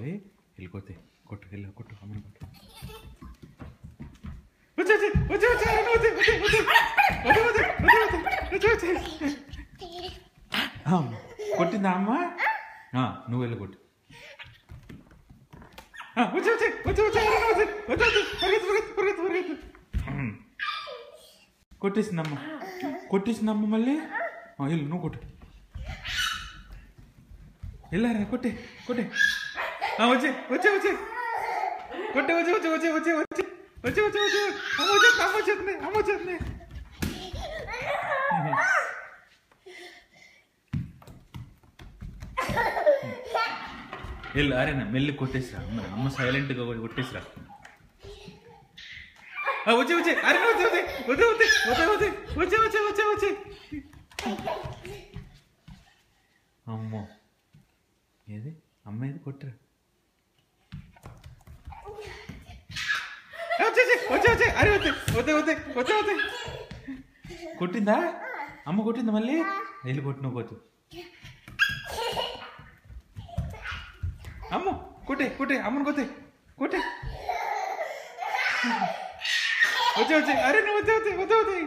వెళ్ళి వెళ్ళిపోతే కొట్టు వెళ్ళి కొట్టు అమ్మని కొట్టు. వచ్చే వచ్చే వచ్చే వచ్చే కొట్టిందా అమ్మ? నువ్వు వెళ్ళి కొట్టు. వచ్చే వచ్చే వచ్చే వచ్చే కొట్టేసిందమ్మ కొట్టేసిందమ్మ మళ్ళీ వెళ్ళు నువ్వు కొట్టు. వెళ్ళారా కొట్టే కొట్టే వచ్చే వచ్చే వచ్చే కొట్టే వచ్చే వచ్చే వచ్చే వచ్చే వచ్చే వచ్చే వచ్చే వచ్చే అమ్మ వచ్చేస్తుంది అమ్మ వచ్చేస్తుంది అమ్మ వచ్చేస్తుంది. వెళ్ళు అరేనా మెల్లి కొట్టేసిరా అమ్మ సైలెంట్గా కొట్టేసిరా. వచ్చే వచ్చే అరే వచ్చే వచ్చే వచ్చే వచ్చే వచ్చే వచ్చే వచ్చే వచ్చే వచ్చే అమ్మో ఏది అమ్మ ఏది కొట్టరా. వచ్చే వచ్చే వచ్చే అరే వచ్చే వద్దే వద్దే వచ్చే వచ్చే కొట్టిందా అమ్మ కొట్టిందా మళ్ళీ వెళ్ళి కొట్టిన కొట్టు. అమ్మ కొట్టే కొట్టే అమ్మని కొట్టే కొట్టే వచ్చే వచ్చే అరే నువ్వు వచ్చే వచ్చే వచ్చే వచ్చే